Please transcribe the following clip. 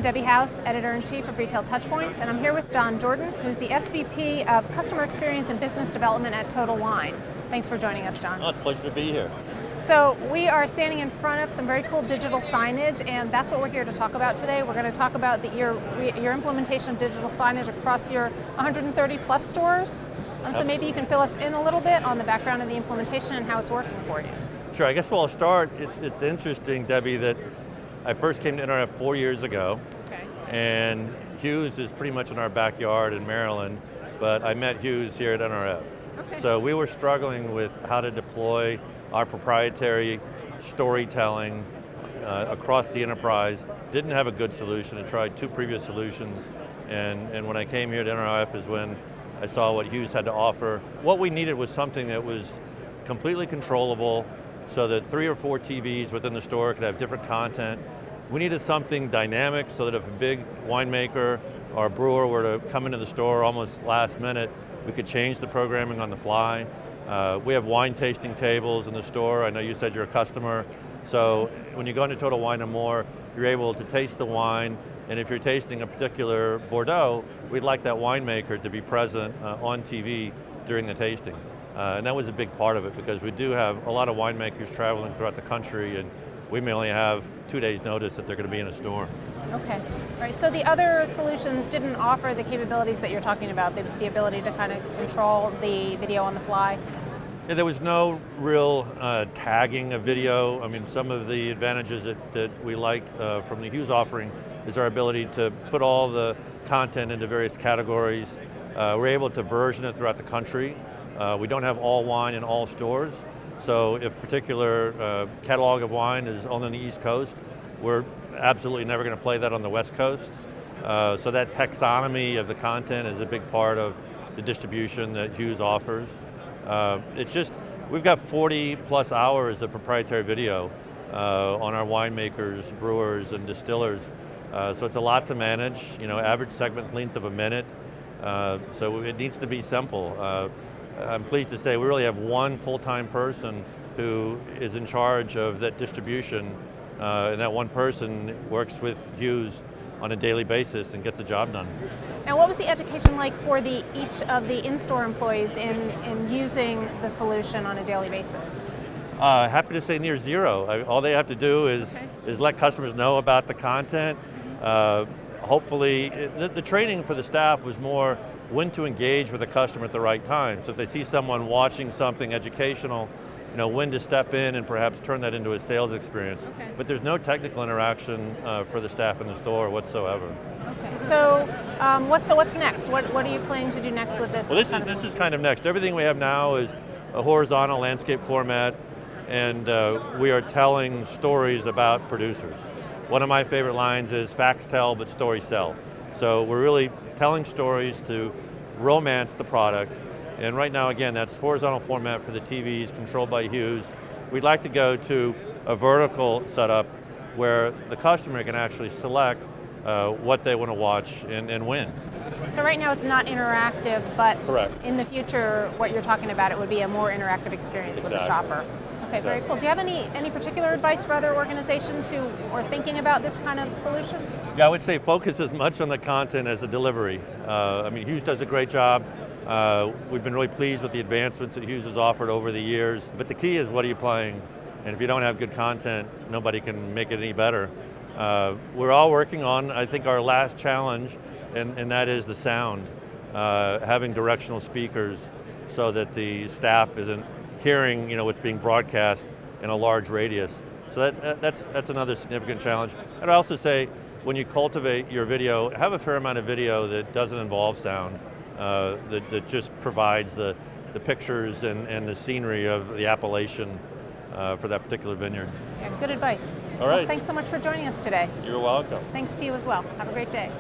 I'm Debbie House, Editor-in-Chief of Retail Touchpoints, and I'm here with John Jordan, who's the SVP of Customer Experience and Business Development at Total Wine. Thanks for joining us, John. Oh, it's a pleasure to be here. So we are standing in front of some very cool digital signage, and that's what we're here to talk about today. We're going to talk about your implementation of digital signage across your 130 plus stores. So maybe you can fill us in a little bit on the background of the implementation and how it's working for you. Sure, I guess I'll start. It's interesting, Debbie, that I first came to NRF 4 years ago, and Hughes is pretty much in our backyard in Maryland, but I met Hughes here at NRF. So we were struggling with how to deploy our proprietary storytelling across the enterprise. Didn't have a good solution and tried two previous solutions, and when I came here to NRF is when I saw what Hughes had to offer. What we needed was something that was completely controllable, so that 3 or 4 TVs within the store could have different content. We needed something dynamic so that if a big winemaker or a brewer were to come into the store almost last minute, we could change the programming on the fly. We have wine tasting tables in the store. I know you said you're a customer. So when you go into Total Wine & More, you're able to taste the wine, and if you're tasting a particular Bordeaux, we'd like that winemaker to be present on TV during the tasting. And that was a big part of it because we do have a lot of winemakers traveling throughout the country, and we may only have 2 days notice that they're going to be in a store. Okay, all right, so the other solutions didn't offer the capabilities that you're talking about, the ability to kind of control the video on the fly? Yeah, there was no real tagging of video. I mean, some of the advantages that we liked from the Hughes offering is our ability to put all the content into various categories. We're able to version it throughout the country. We don't have all wine in all stores, so if a particular catalog of wine is only on the East Coast, we're absolutely never going to play that on the West Coast. So that taxonomy of the content is a big part of the distribution that Hughes offers. It's just, we've got 40 plus hours of proprietary video on our winemakers, brewers, and distillers. So it's a lot to manage, average segment length of a minute. So it needs to be simple. I'm pleased to say we really have one full-time person who is in charge of that distribution, and that one person works with Hughes on a daily basis and gets the job done. Now, what was the education like for each of the in-store employees in using the solution on a daily basis? Happy to say near zero. All they have to do is let customers know about the content. Hopefully, the training for the staff was more when to engage with a customer at the right time. So if they see someone watching something educational, when to step in and perhaps turn that into a sales experience. But there's no technical interaction for the staff in the store whatsoever. Okay. So, what's next? What are you planning to do next with this? Well, this is kind of next. Everything we have now is a horizontal landscape format, and we are telling stories about producers. One of my favorite lines is facts tell, but stories sell. So we're really telling stories to romance the product. And right now, again, that's horizontal format for the TVs controlled by Hughes. We'd like to go to a vertical setup where the customer can actually select what they want to watch and when. So right now it's not interactive, but Correct. In the future, what you're talking about, it would be a more interactive experience with the shopper. Okay, very cool. Do you have any particular advice for other organizations who are thinking about this kind of solution? Yeah, I would say focus as much on the content as the delivery. Hughes does a great job. We've been really pleased with the advancements that Hughes has offered over the years, but the key is what are you playing? And if you don't have good content, nobody can make it any better. We're all working on, I think, our last challenge, and that is the sound. Having directional speakers so that the staff isn't hearing what's being broadcast in a large radius. So that's another significant challenge. I'd also say when you cultivate your video, have a fair amount of video that doesn't involve sound, that just provides the pictures and the scenery of the appellation for that particular vineyard. Yeah, good advice. All right. Well, thanks so much for joining us today. You're welcome. Thanks to you as well. Have a great day.